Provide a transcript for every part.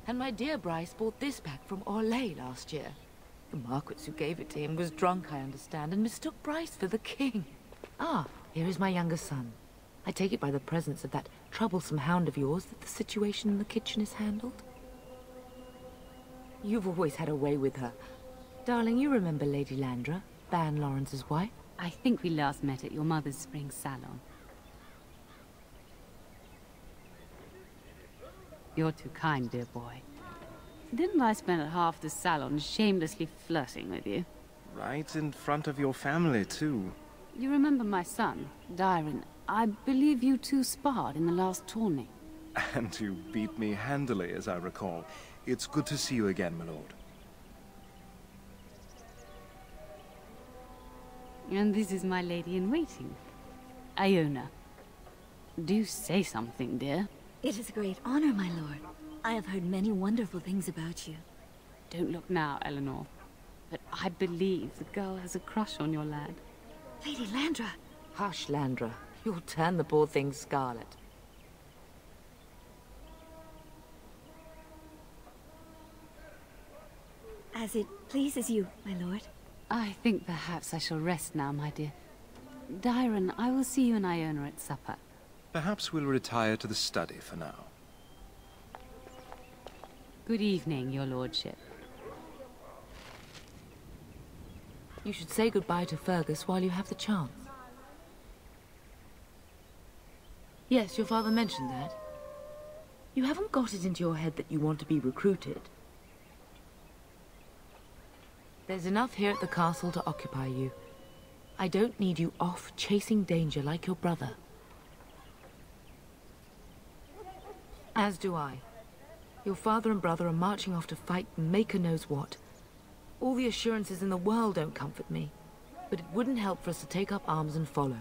And my dear Bryce bought this back from Orlais last year. The Marquis who gave it to him was drunk, I understand, and mistook Bryce for the king. Ah, here is my younger son. I take it by the presence of that troublesome hound of yours that the situation in the kitchen is handled. You've always had a way with her. Darling, you remember Lady Landra, Ban Lawrence's wife? I think we last met at your mother's spring salon. You're too kind, dear boy. Didn't I spend half the salon shamelessly flirting with you? Right in front of your family, too. You remember my son, Dyron. I believe you two sparred in the last tourney. And you beat me handily, as I recall. It's good to see you again, my lord. And this is my lady-in-waiting, Iona. Do say something, dear. It is a great honor, my lord. I have heard many wonderful things about you. Don't look now, Eleanor. But I believe the girl has a crush on your lad. Lady Landra! Hush, Landra. You'll turn the poor thing scarlet. As it pleases you, my lord. I think perhaps I shall rest now, my dear. Dyron, I will see you and Iona at supper. Perhaps we'll retire to the study for now. Good evening, your lordship. You should say goodbye to Fergus while you have the chance. Yes, your father mentioned that. You haven't got it into your head that you want to be recruited. There's enough here at the castle to occupy you. I don't need you off chasing danger like your brother. As do I. Your father and brother are marching off to fight Maker knows what. All the assurances in the world don't comfort me, but it wouldn't help for us to take up arms and follow.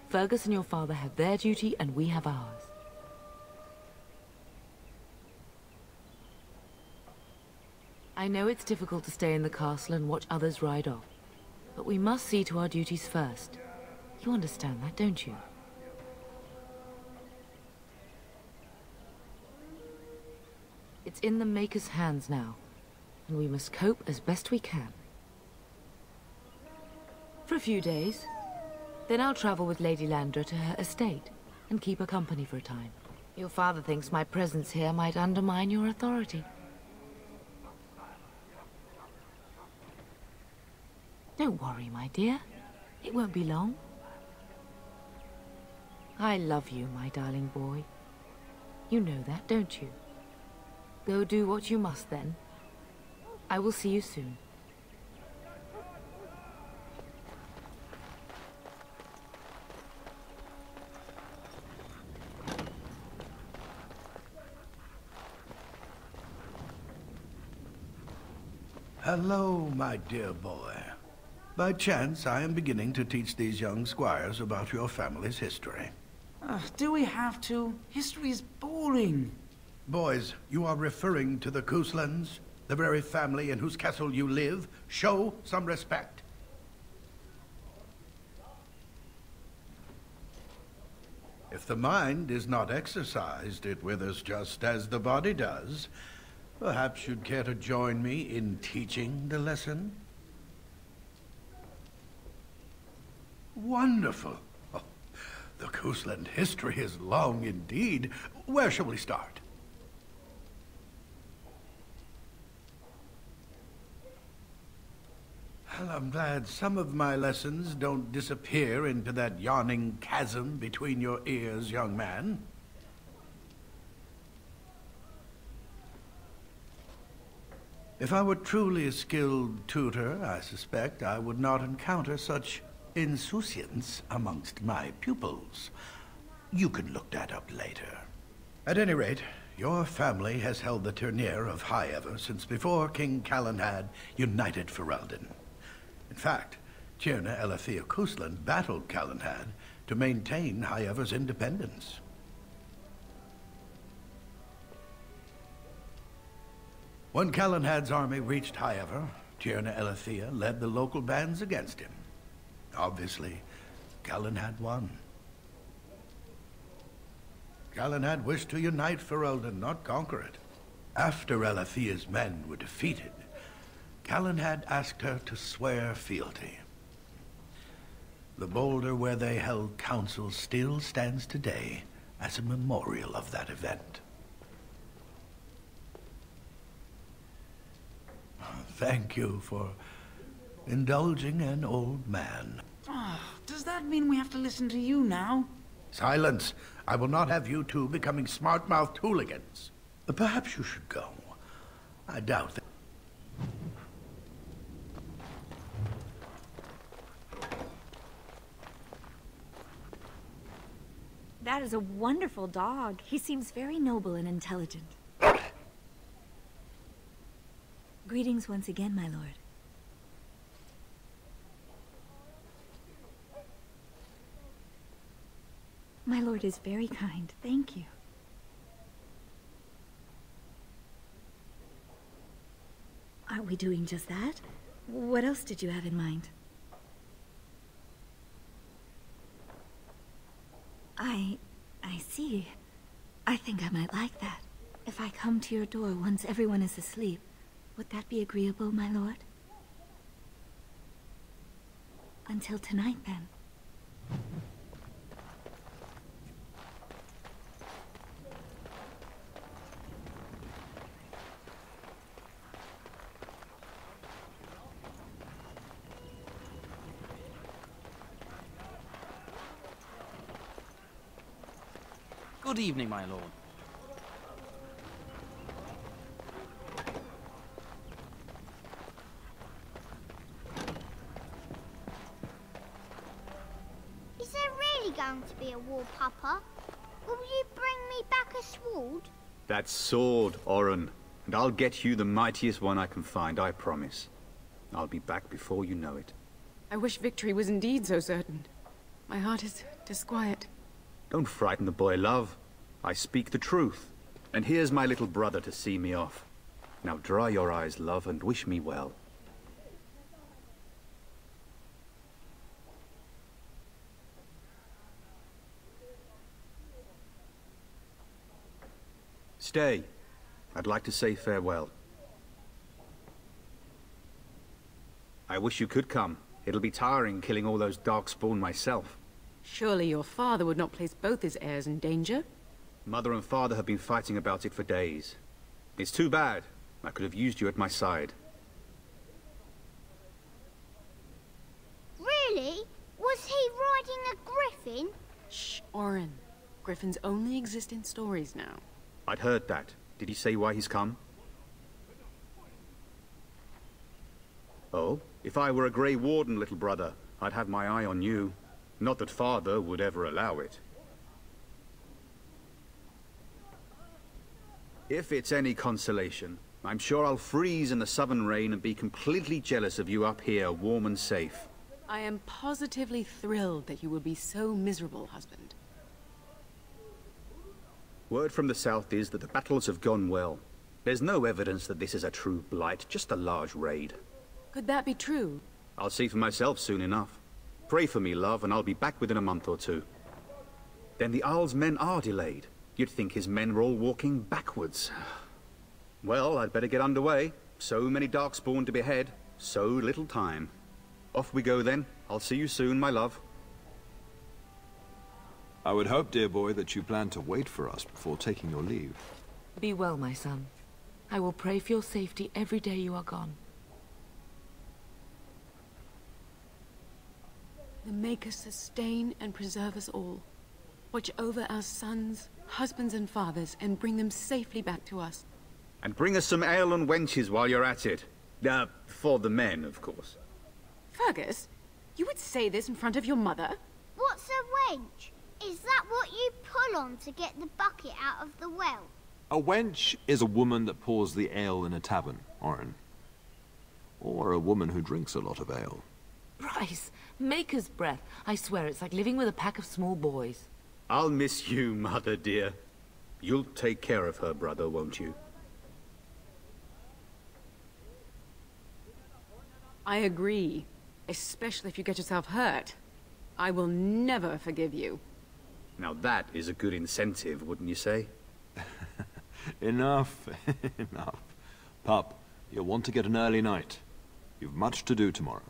Fergus and your father have their duty, and we have ours. I know it's difficult to stay in the castle and watch others ride off, but we must see to our duties first. You understand that, don't you? It's in the Maker's hands now, and we must cope as best we can. For a few days. Then I'll travel with Lady Landra to her estate, and keep her company for a time. Your father thinks my presence here might undermine your authority. Don't worry, my dear. It won't be long. I love you, my darling boy. You know that, don't you? Go do what you must, then. I will see you soon. Hello, my dear boy. By chance, I am beginning to teach these young squires about your family's history. Do we have to? History is boring. Boys, you are referring to the Couslands, the very family in whose castle you live. Show some respect. If the mind is not exercised, it withers just as the body does. Perhaps you'd care to join me in teaching the lesson? Wonderful. Oh, the Cousland history is long indeed. Where shall we start? Well, I'm glad some of my lessons don't disappear into that yawning chasm between your ears, young man. If I were truly a skilled tutor, I suspect I would not encounter such insouciance amongst my pupils. You can look that up later. At any rate, your family has held the Ternier of Highever since before King Calenhad united Ferelden. In fact, Tierna Elethea Cousland battled Calenhad to maintain Highever's independence. When Calenhad's army reached Highever, Tierna Elethea led the local bands against him. Obviously, Calenhad won. Calenhad wished to unite Ferelden, not conquer it. After Elathea's men were defeated, Galahad asked her to swear fealty. The boulder where they held council still stands today as a memorial of that event. Thank you for indulging an old man. Does that mean we have to listen to you now? Silence! I will not have you two becoming smart-mouthed hooligans. Perhaps you should go. I doubt that. That is a wonderful dog. He seems very noble and intelligent. Greetings once again, my lord. My lord is very kind. Thank you. Aren't we doing just that? What else did you have in mind? I see. I think I might like that. If I come to your door once everyone is asleep, would that be agreeable, my lord? Until tonight, then. Good evening, my lord. Is there really going to be a war, Papa? Will you bring me back a sword? That sword, Oren. And I'll get you the mightiest one I can find, I promise. I'll be back before you know it. I wish victory was indeed so certain. My heart is disquiet. Don't frighten the boy, love. I speak the truth. And here's my little brother to see me off. Now dry your eyes, love, and wish me well. Stay. I'd like to say farewell. I wish you could come. It'll be tiring killing all those Darkspawn myself. Surely your father would not place both his heirs in danger? Mother and father have been fighting about it for days. It's too bad. I could have used you at my side. Really? Was he riding a griffin? Shh, Oren. Griffins only exist in stories now. I'd heard that. Did he say why he's come? Oh, if I were a Grey Warden, little brother, I'd have my eye on you. Not that father would ever allow it. If it's any consolation, I'm sure I'll freeze in the southern rain and be completely jealous of you up here, warm and safe. I am positively thrilled that you will be so miserable, husband. Word from the south is that the battles have gone well. There's no evidence that this is a true blight, just a large raid. Could that be true? I'll see for myself soon enough. Pray for me, love, and I'll be back within a month or two. Then the Arl's men are delayed. You'd think his men were all walking backwards. Well, I'd better get underway. So many Darkspawn to behead, so little time. Off we go then. I'll see you soon, my love. I would hope, dear boy, that you plan to wait for us before taking your leave. Be well, my son. I will pray for your safety every day you are gone. The Maker sustain and preserve us all. Watch over our sons, husbands and fathers, and bring them safely back to us. And bring us some ale and wenches while you're at it. For the men, of course. Fergus, you would say this in front of your mother? What's a wench? Is that what you pull on to get the bucket out of the well? A wench is a woman that pours the ale in a tavern, Oren. Or a woman who drinks a lot of ale. Bryce, Maker's breath. I swear it's like living with a pack of small boys. I'll miss you, mother dear. You'll take care of her, brother, won't you? I agree. Especially if you get yourself hurt. I will never forgive you. Now that is a good incentive, wouldn't you say? Enough. Enough. Pup, you'll want to get an early night. You've much to do tomorrow.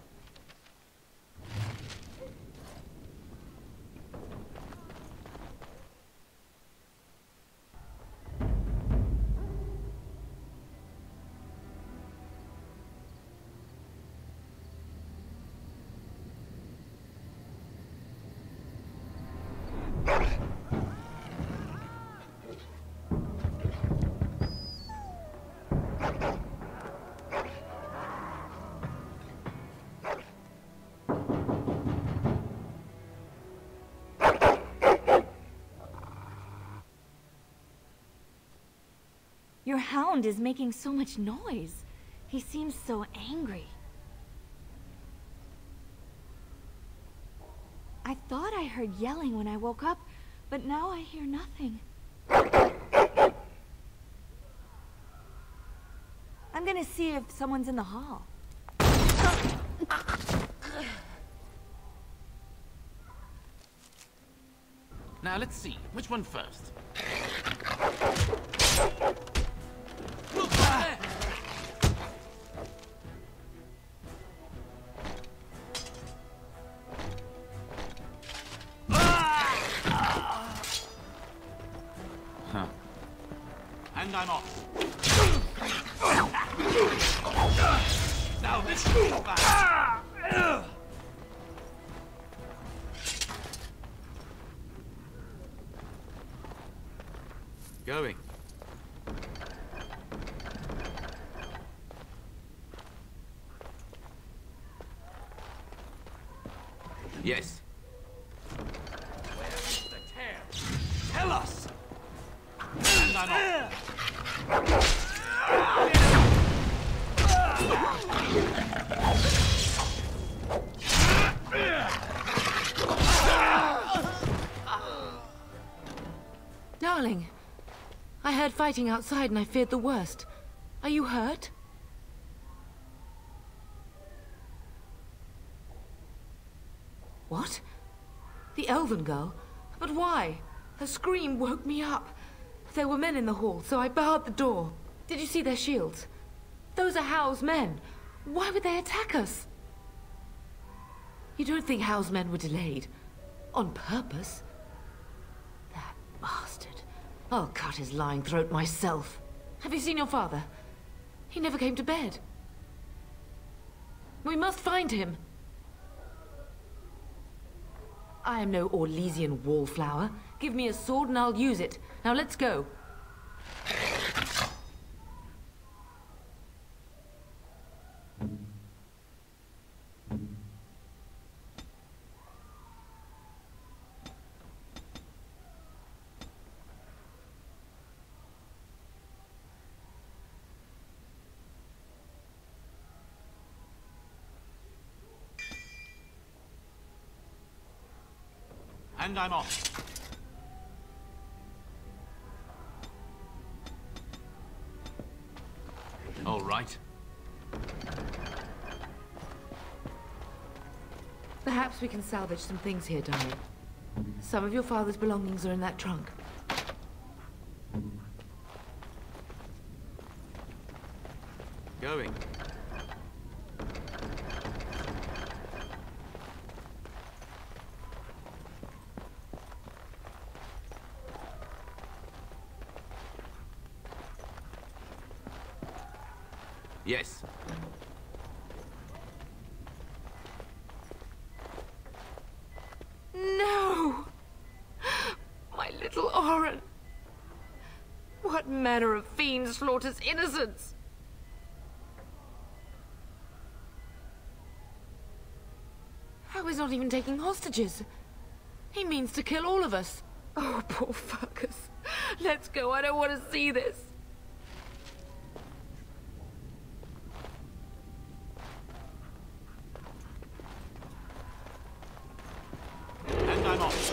Your hound is making so much noise. He seems so angry. I thought I heard yelling when I woke up, but now I hear nothing. I'm gonna see if someone's in the hall. Now let's see, which one first? And I'm off. Now this is bad. Going. Yes. Where is the tail? Tell us! And I'm off. Darling, I heard fighting outside and I feared the worst. Are you hurt? What? The Elven girl? But why? Her scream woke me up. There were men in the hall, so I barred the door. Did you see their shields? Those are How's men. Why would they attack us? You don't think How's men were delayed? On purpose? That bastard. I'll cut his lying throat myself. Have you seen your father? He never came to bed. We must find him. I am no Orlesian wallflower. Give me a sword and I'll use it. Now let's go. And I'm off. All right. Perhaps we can salvage some things here, darling. Some of your father's belongings are in that trunk. Going. Yes. No! My little Oren! What manner of fiend slaughters innocents? How is not even taking hostages? He means to kill all of us. Oh, poor fuckers. Let's go, I don't want to see this. And I'm off.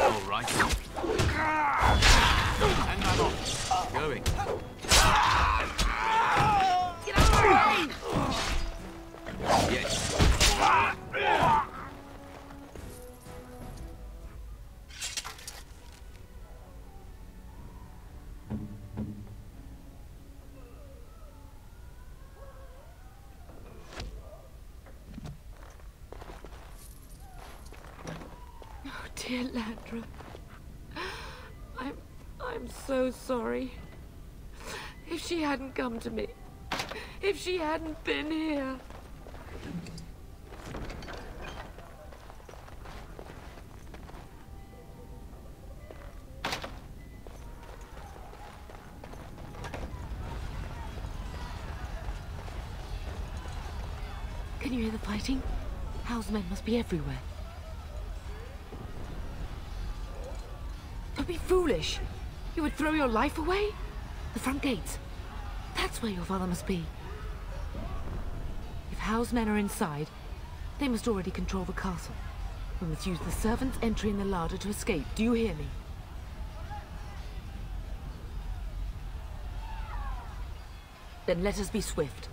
All right. And I'm off. Going. Get out of the way! Yes. dear Landra. I'm so sorry. If she hadn't come to me, if she hadn't been here. Can you hear the fighting? Hal's men must be everywhere. Don't be foolish. You would throw your life away? The front gates. That's where your father must be. If Hal's men are inside, they must already control the castle. We must use the servants' entry in the larder to escape. Do you hear me? Then let us be swift.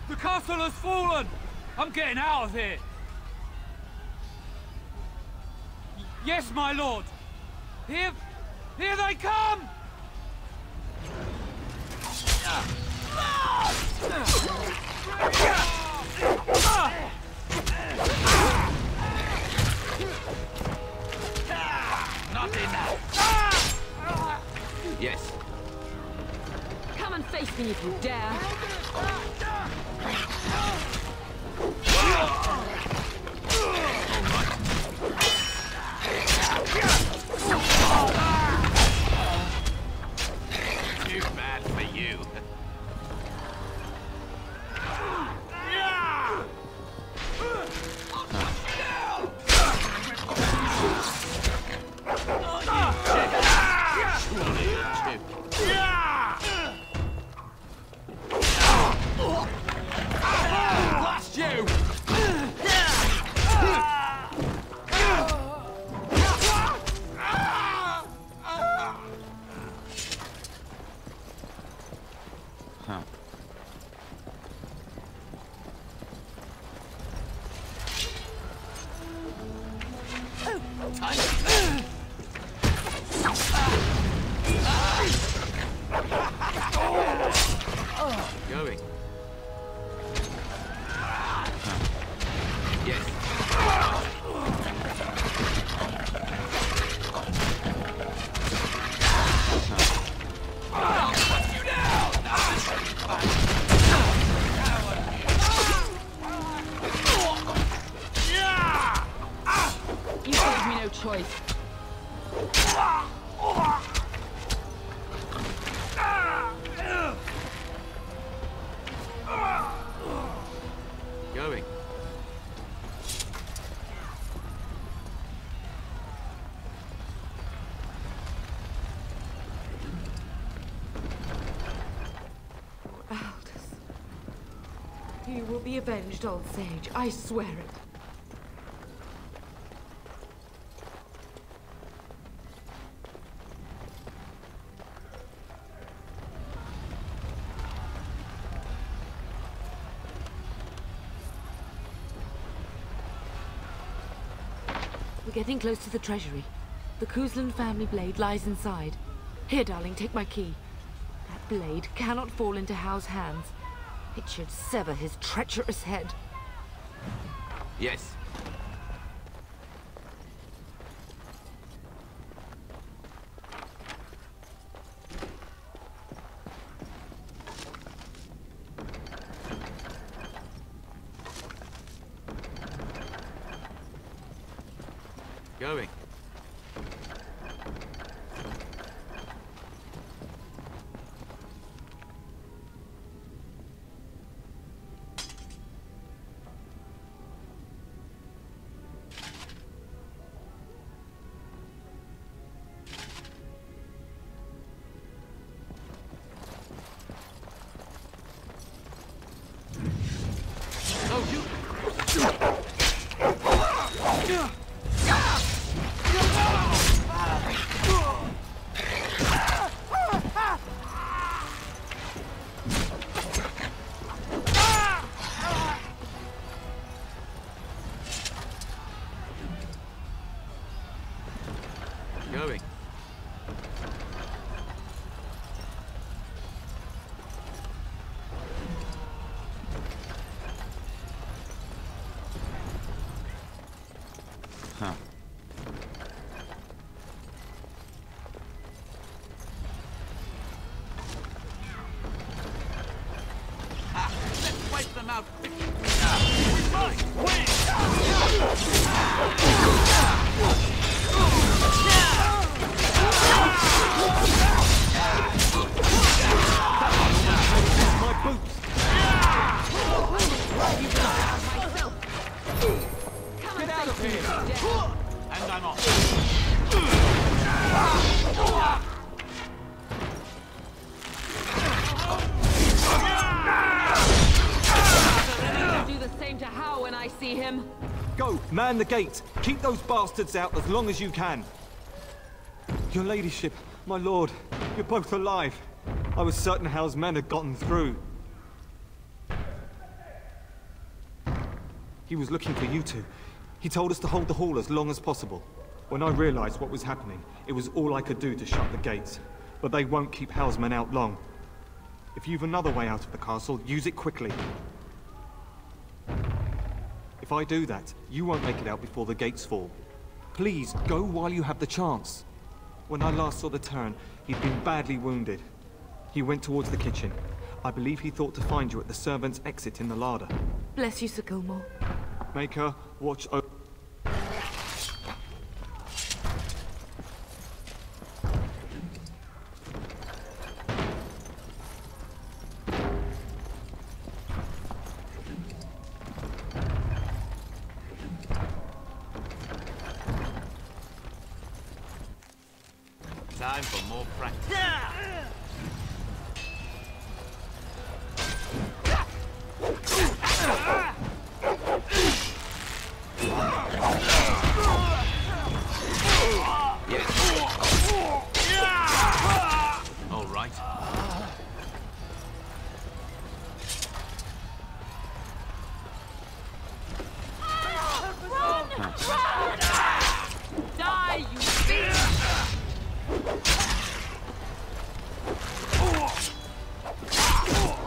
The castle has fallen! I'm getting out of here! Yes, my lord! Here they come! Not enough. Yes. Come and face me if you dare. Too bad for you. Blast you! Going. Yes. You gave me no choice. Going. Aldous. You will be avenged, old sage. I swear it. We're getting close to the treasury. The Kuzlan family blade lies inside. Here, darling, take my key. That blade cannot fall into Hal's hands. It should sever his treacherous head. Yes. Going. out. My boots. Get out of here. And I'm off. Do the same to Hal when I see him. Go, man the gate. Keep those bastards out as long as you can. Your ladyship, my lord, you're both alive. I was certain Hal's men had gotten through. He was looking for you two. He told us to hold the hall as long as possible. When I realized what was happening, it was all I could do to shut the gates. But they won't keep Hal's men out long. If you've another way out of the castle, use it quickly. If I do that, you won't make it out before the gates fall. Please, go while you have the chance. When I last saw the Turn, he'd been badly wounded. He went towards the kitchen. I believe he thought to find you at the servants' exit in the larder. Bless you, Sir Gilmore. Make her watch over. Time for more practice. All right. Die, you beast!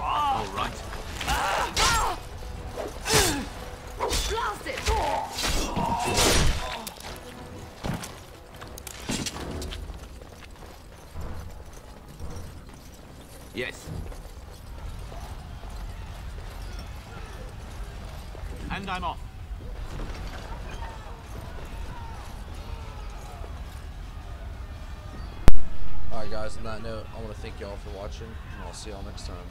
All right. Blast it! Yes. And I'm off. Alright guys, on that note, I want to thank y'all for watching, and I'll see y'all next time.